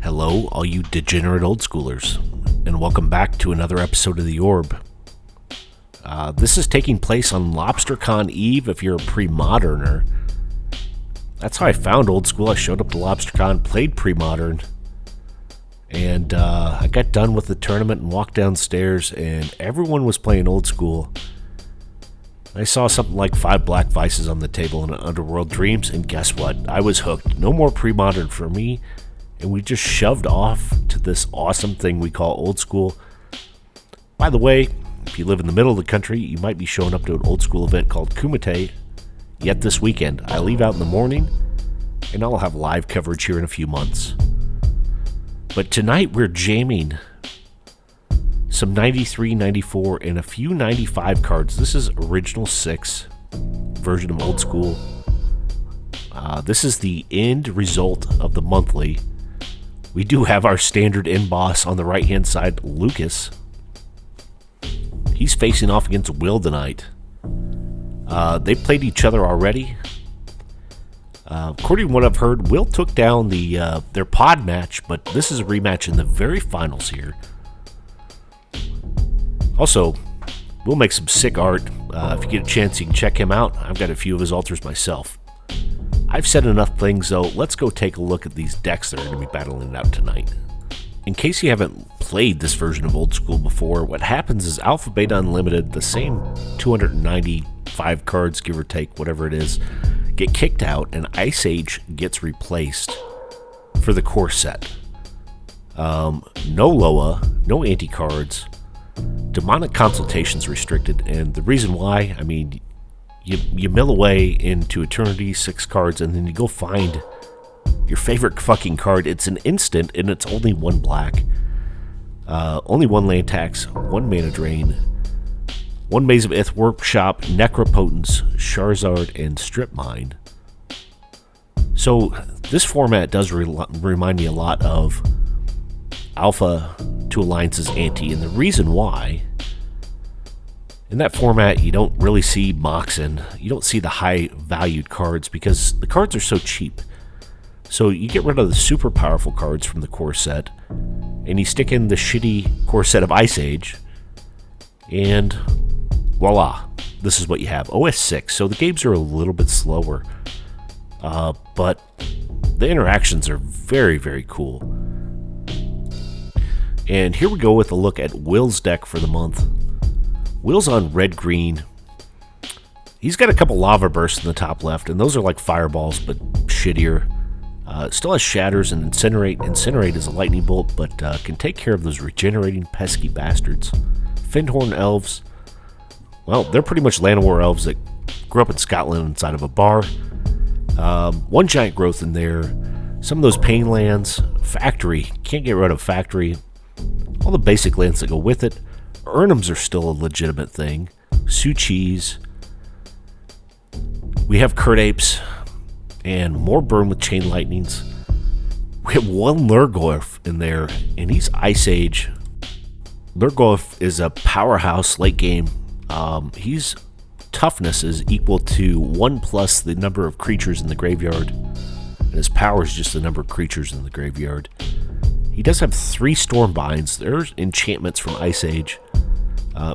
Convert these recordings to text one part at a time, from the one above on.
Hello, all you degenerate old schoolers, and welcome back to another episode of The Orb. This is taking place on LobsterCon Eve if you're a pre-moderner. That's how I found old school. I showed up to LobsterCon, played pre-modern, and I got done with the tournament and walked downstairs, and everyone was playing old school. I saw something like 5 Black Vices on the table in Underworld Dreams, and guess what? I was hooked. No more pre-modern for me. And we just shoved off to this awesome thing we call old school. By the way, if you live in the middle of the country, you might be showing up to an old school event called Kumite yet this weekend. I leave out in the morning, and I'll have live coverage here in a few months. But tonight we're jamming some 93, 94, and a few 95 cards. This is Original 6 version of old school. This is the end result of the monthly. We do have our standard end boss on the right-hand side, Lucas. He's facing off against Will tonight. They played each other already. According to what I've heard, Will took down their pod match, but this is a rematch in the very finals here. Also, Will makes some sick art. If you get a chance, you can check him out. I've got a few of his altars myself. I've said enough things, though. Let's go take a look at these decks that are going to be battling it out tonight. In case you haven't played this version of Old School before, what happens is Alpha Beta Unlimited, the same 295 cards, give or take, whatever it is, get kicked out, and Ice Age gets replaced for the core set. No Loa, no anti-cards, Demonic Consultation's restricted, and the reason why, you mill away into eternity, 6 cards, and then you go find your favorite fucking card. It's an instant, and it's only 1 black. Only 1 land tax, 1 mana drain, 1 Maze of Ith, Workshop, Necropotence, Charizard, and Strip Mine. So this format does remind me a lot of Alpha to Alliance's Ante, and the reason why, in that format, you don't really see Moxen. You don't see the high-valued cards because the cards are so cheap. So you get rid of the super powerful cards from the core set, and you stick in the shitty core set of Ice Age, and voila, this is what you have. OS 6, so the games are a little bit slower, but the interactions are very, very cool. And here we go with a look at Will's deck for the month. Will's on red-green. He's got a couple lava bursts in the top left, and those are like fireballs, but shittier. It still has shatters and incinerate. Incinerate is a lightning bolt, but can take care of those regenerating pesky bastards. Findhorn elves. Well, they're pretty much Llanowar elves that grew up in Scotland inside of a bar. 1 giant growth in there. Some of those pain lands. Factory. Can't get rid of factory. All the basic lands that go with it. Urnums are still a legitimate thing. Suchis. We have Kurt Apes. And more burn with Chain Lightnings. We have 1 Lurgoyf in there. And he's Ice Age. Lurgoyf is a powerhouse late game. His toughness is equal to 1 plus the number of creatures in the graveyard. And his power is just the number of creatures in the graveyard. He does have 3 Stormbinds. There's enchantments from Ice Age.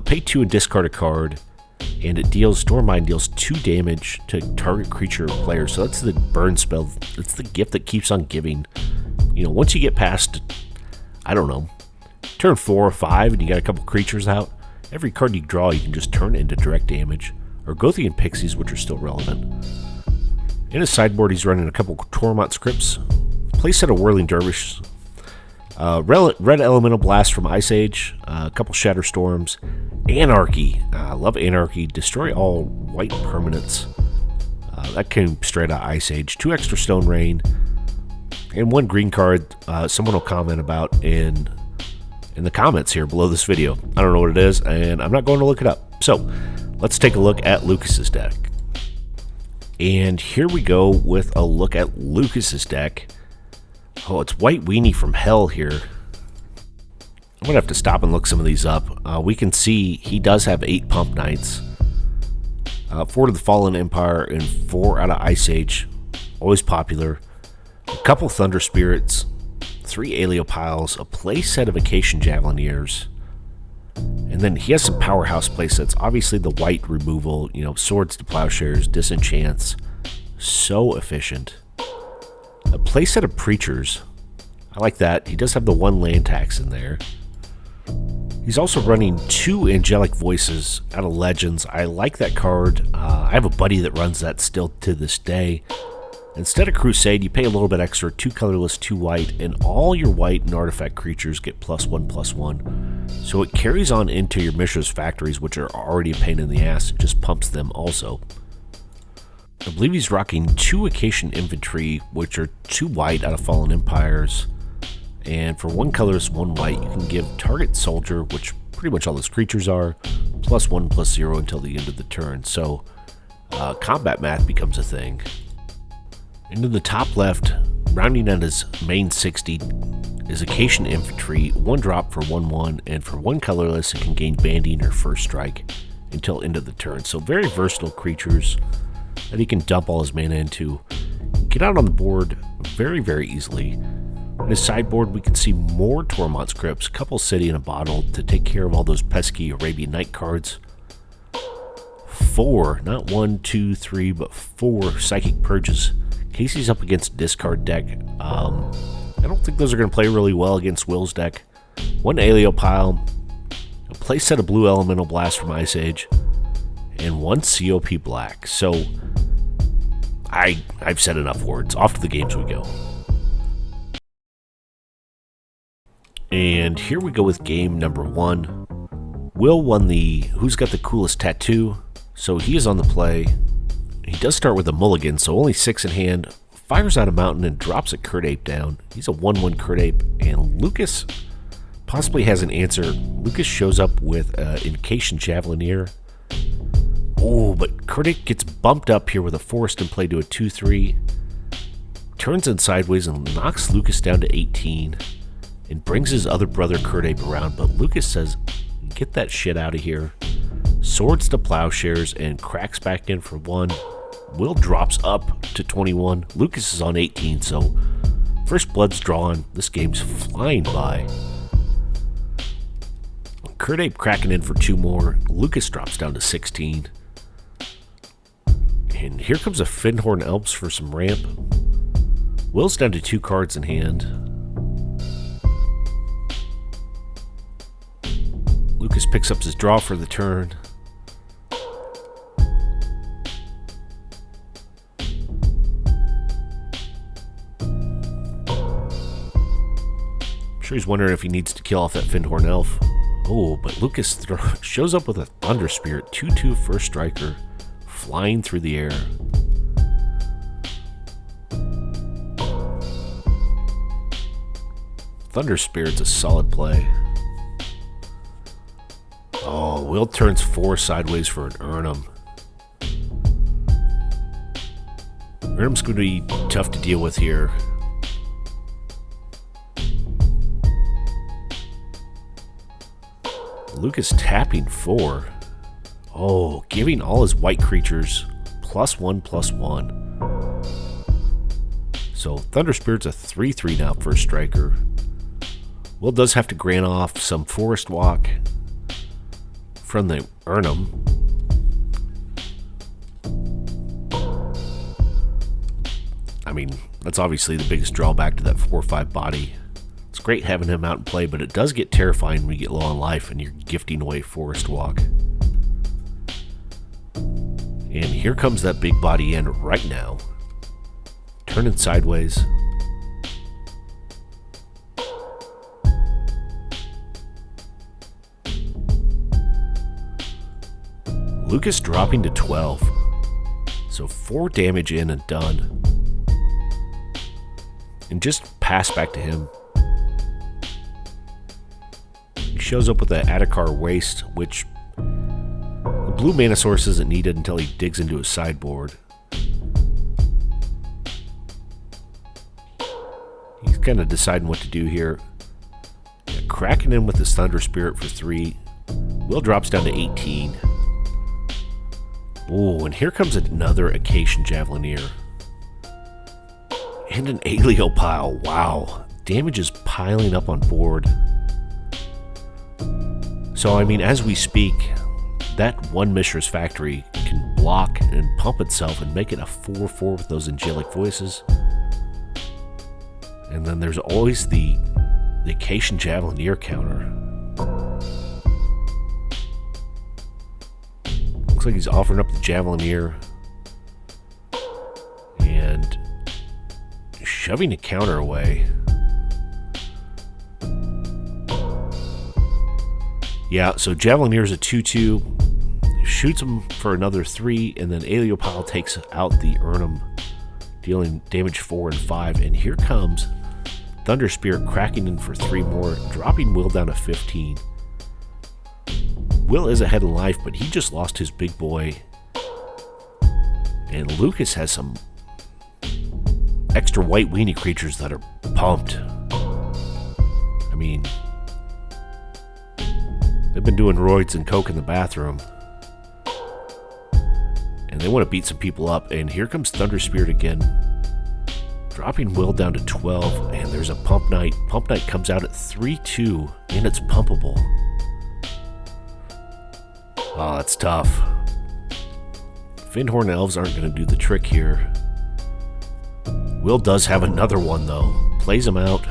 Pay 2 and discard a card, and Stormbind deals 2 damage to target creature or player. So that's the burn spell. It's the gift that keeps on giving. Once you get past, turn 4 or 5, and you got a couple creatures out, every card you draw you can just turn into direct damage. Or Gothian Pixies, which are still relevant. In his sideboard, he's running a couple Tormont scripts, playset of Whirling Dervish, Red Elemental Blast from Ice Age, a couple Shatter Storms, Anarchy. I love Anarchy. Destroy all white permanents. That came straight out of Ice Age. 2 extra Stone Rain, and 1 green card. Someone will comment about in the comments here below this video. I don't know what it is, and I'm not going to look it up. So let's take a look at Lucas's deck. And here we go with a look at Lucas's deck. Oh, it's White Weenie from Hell here. I'm going to have to stop and look some of these up. We can see he does have 8 Pump Knights. 4 to the Fallen Empire and 4 out of Ice Age. Always popular. A couple Thunder Spirits. 3 Aleo piles, a play set of Acacian Javelineers, and then he has some powerhouse play sets. Obviously the white removal, Swords to Plowshares, Disenchants, so efficient. A play set of Preachers, I like that. He does have the 1 land tax in there. He's also running 2 Angelic Voices out of Legends. I like that card. I have a buddy that runs that still to this day. Instead of Crusade, you pay a little bit extra, 2 colorless, 2 white, and all your white and artifact creatures get +1/+1. So it carries on into your Mishra's Factories, which are already a pain in the ass. It just pumps them also. I believe he's rocking 2 Acacian Infantry, which are 2 white out of Fallen Empires. And for 1 colorless, 1 white, you can give target soldier, which pretty much all those creatures are, +1/+0 until the end of the turn. So combat math becomes a thing. And in the top left, rounding out his main 60, is Acacian Infantry, 1 drop for 1/1, and for 1 colorless, it can gain Banding or First Strike until end of the turn. So very versatile creatures that he can dump all his mana into. Get out on the board very, very easily. In his sideboard, we can see more Tormont Scripts, couple City in a Bottle to take care of all those pesky Arabian Night cards. 4, not 1, 2, 3, but 4 Psychic Purges. In case he's up against discard deck, I don't think those are going to play really well against Will's deck. 1 Aleo pile, a play set of Blue Elemental Blast from Ice Age, and 1 COP Black. So I've said enough words. Off to the games we go. And here we go with game number 1. Will won the Who's Got the Coolest Tattoo, so he is on the play. He does start with a mulligan, so only 6 in hand. Fires out a mountain and drops a Curt Ape down. He's a 1/1 Curt Ape, and Lucas possibly has an answer. Lucas shows up with an Acacian Javelineer. Oh, but Curt Ape gets bumped up here with a Forest in play to a 2/3. Turns in sideways and knocks Lucas down to 18. And brings his other brother Curt Ape around, but Lucas says, get that shit out of here. Swords to Plowshares and cracks back in for 1. Will drops up to 21. Lucas is on 18, so first blood's drawn. This game's flying by. Curt Ape cracking in for 2 more. Lucas drops down to 16. And here comes a Fyndhorn Elves for some ramp. Will's down to 2 cards in hand. Lucas picks up his draw for the turn. I'm sure he's wondering if he needs to kill off that Fyndhorn Elf. Oh, but Lucas shows up with a Thunder Spirit, 2/2 First Striker, flying through the air. Thunder Spirit's a solid play. Oh, Will turns 4 sideways for an Urnum. Urnum's going to be tough to deal with here. Lucas tapping 4. Oh, giving all his white creatures +1/+1. So Thunder Spirit's a 3/3 now for a striker. Will does have to grant off some Forest Walk from the Urnum. I mean, that's obviously the biggest drawback to that 4/5 body. It's great having him out in play, but it does get terrifying when you get low on life and you're gifting away Forest Walk. And here comes that big body in right now. Turning sideways. Lucas dropping to 12. So 4 damage in and done. And just pass back to him. He shows up with the Adhikar Waste, which the blue mana source isn't needed until he digs into his sideboard. He's kind of deciding what to do here. Cracking in with his Thunder Spirit for 3. Will drops down to 18. Oh, and here comes another Acacian Javelineer. And an Aleo pile. Wow. damage is piling up on board. So, I mean, as we speak, that one Mishra's factory can block and pump itself and make it a 4-4 with those angelic voices. And then there's always the Acacian Javelineer counter. Looks like he's offering up the Javelineer and shoving a counter away. Yeah, so Javelineer's a 2-2, shoots him for another 3, and then Aeliopile takes out the Urnum, dealing damage 4 and 5. And here comes Thunder Spirit cracking in for 3 more, dropping Will down to 15. Will is ahead in life, but he just lost his big boy. And Lucas has some extra white weenie creatures that are pumped. I mean, they've been doing roids and coke in the bathroom. And they want to beat some people up. And here comes Thunder Spirit again, dropping Will down to 12. And there's a Pump Knight. Pump Knight comes out at 3-2, and it's pumpable. Oh, that's tough. Fyndhorn Elves aren't going to do the trick here. Will does have another one, though. Plays him out.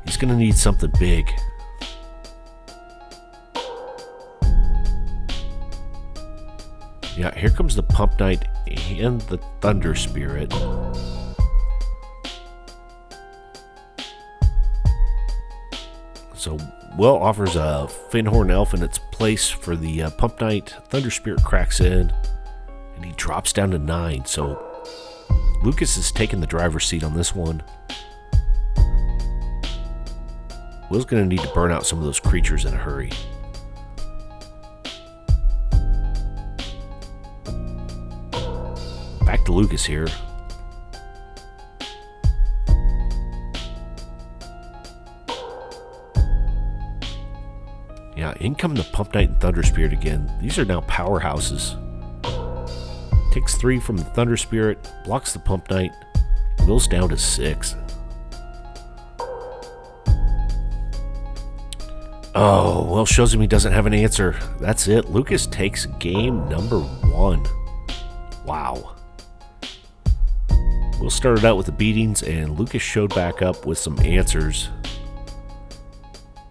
He's going to need something big. Yeah, here comes the Pump Knight and the Thunder Spirit. So Will offers a Fyndhorn Elf in its place for the Pump Knight. Thunder Spirit cracks in, and he drops down to 9. So Lucas is taking the driver's seat on this one. Will's going to need to burn out some of those creatures in a hurry. Back to Lucas here. Yeah, in come the Pump Knight and Thunder Spirit again. These are now powerhouses. Takes 3 from the Thunder Spirit, blocks the Pump Knight. Will's down to 6. Oh, Will shows him he doesn't have an answer. That's it. Lucas takes game number 1. Wow. Will started out with the beatings, and Lucas showed back up with some answers.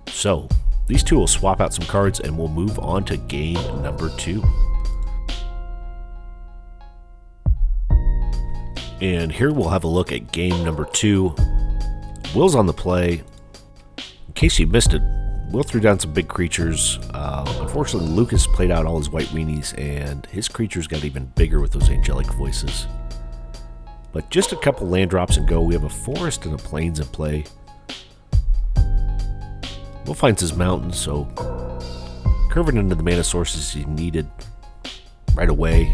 So, these two will swap out some cards, and we'll move on to game number 2. And here we'll have a look at game number 2. Will's on the play. In case you missed it, Will threw down some big creatures. Unfortunately, Lucas played out all his white weenies, and his creatures got even bigger with those angelic voices. But just a couple land drops and go. We have a forest and a plains in play. Will finds his mountain, so curving into the mana sources he needed right away.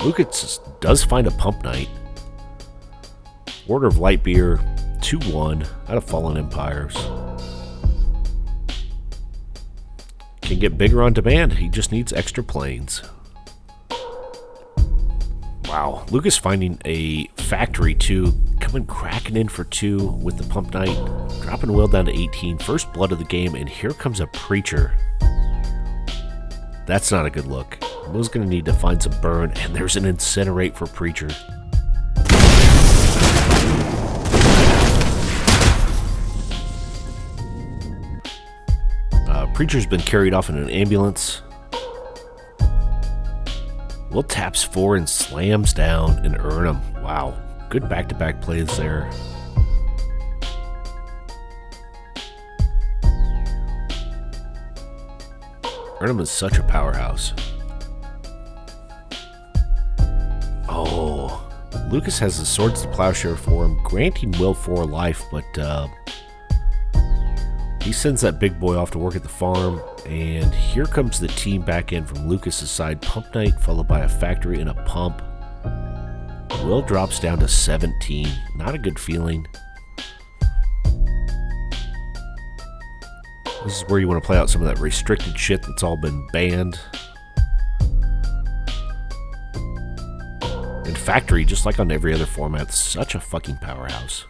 Lucas does find a Pump Knight. Order of Lightbeer, 2-1 out of Fallen Empires. Can get bigger on demand. He just needs extra planes. Wow, Lucas finding a factory too, coming cracking in for 2 with the Pump Knight, dropping Will down to 18, first blood of the game, and here comes a Preacher. That's not a good look. Will's going to need to find some burn, and there's an Incinerate for Preacher. Preacher's been carried off in an ambulance. Will taps 4 and slams down an Urnum. Wow, good back-to-back plays there. Urnum is such a powerhouse. Oh, Lucas has the Swords to Plowshare for him, granting Will 4 life, but he sends that big boy off to work at the farm, and here comes the team back in from Lucas's side. Pump Knight followed by a factory and a pump. Will drops down to 17. Not a good feeling. This is where you want to play out some of that restricted shit that's all been banned. And factory, just like on every other format. Such a fucking powerhouse.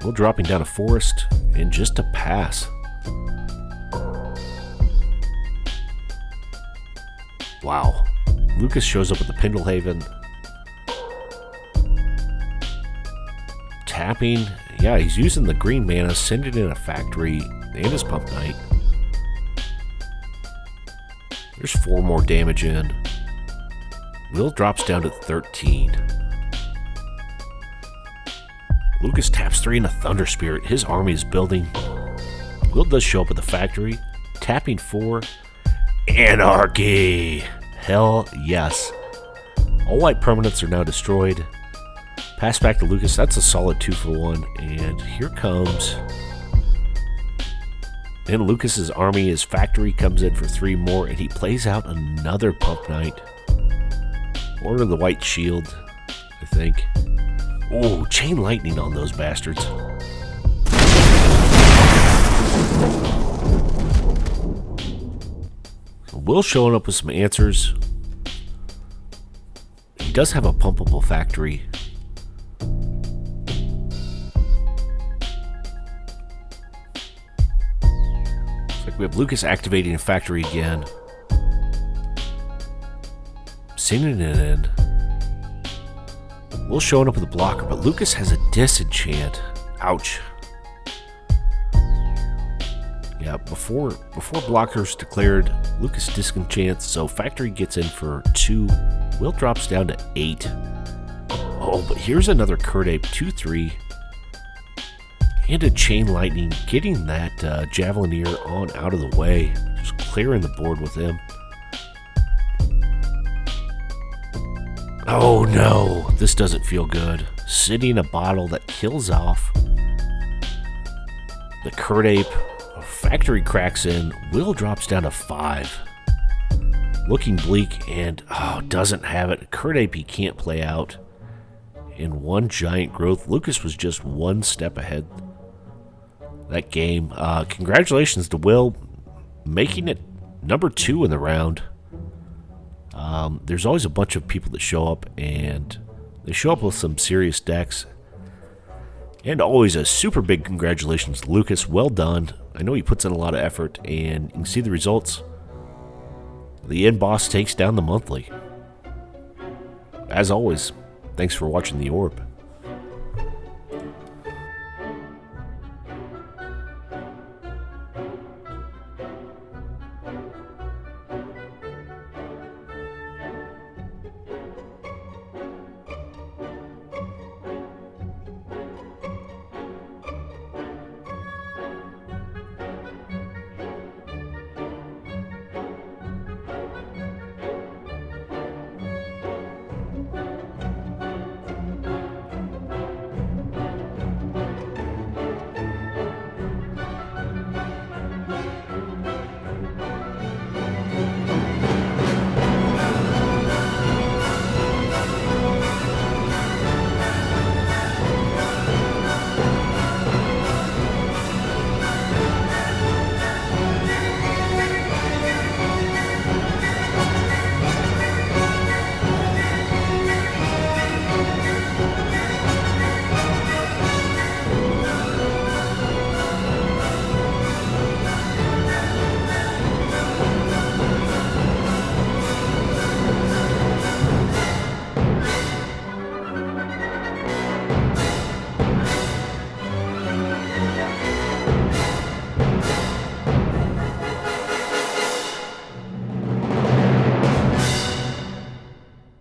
Will dropping down a forest and just a pass. Wow. Lucas shows up with the Pendlehaven. Tapping. Yeah, he's using the green mana, sending in a factory and his Pump Knight. There's 4 more damage in. Will drops down to 13. Lucas taps 3 in a Thunder Spirit. His army is building. Will does show up at the factory. Tapping 4. Anarchy! Hell yes. All white permanents are now destroyed. Pass back to Lucas. That's a solid 2 for 1. And here comes... Then Lucas's army, his factory, comes in for 3 more, and he plays out another Pump Knight. Order the White Shield, I think. Oh, Chain Lightning on those bastards. Will showing up with some answers. He does have a pumpable factory. Looks like we have Lucas activating a factory again. Sending it in. Will showing up with a blocker, but Lucas has a disenchant. Ouch. Yeah, before blockers declared, Lucas disenchants, so factory gets in for 2. Will drops down to 8. Oh, but here's another Curdape, 2-3. And a Chain Lightning, getting that Javelineer on out of the way. Just clearing the board with him. Oh no, this doesn't feel good. Sitting a bottle that kills off the Curdape. Factory cracks in. Will drops down to 5. Looking bleak and doesn't have it. Curdape he can't play out. In 1 giant growth. Lucas was just 1 step ahead that game. Congratulations to Will, making it number 2 in the round. There's always a bunch of people that show up, and they show up with some serious decks. And always a super big congratulations to Lucas. Well done. I know he puts in a lot of effort, and you can see the results. The end boss takes down the monthly. As always, thanks for watching The Orb.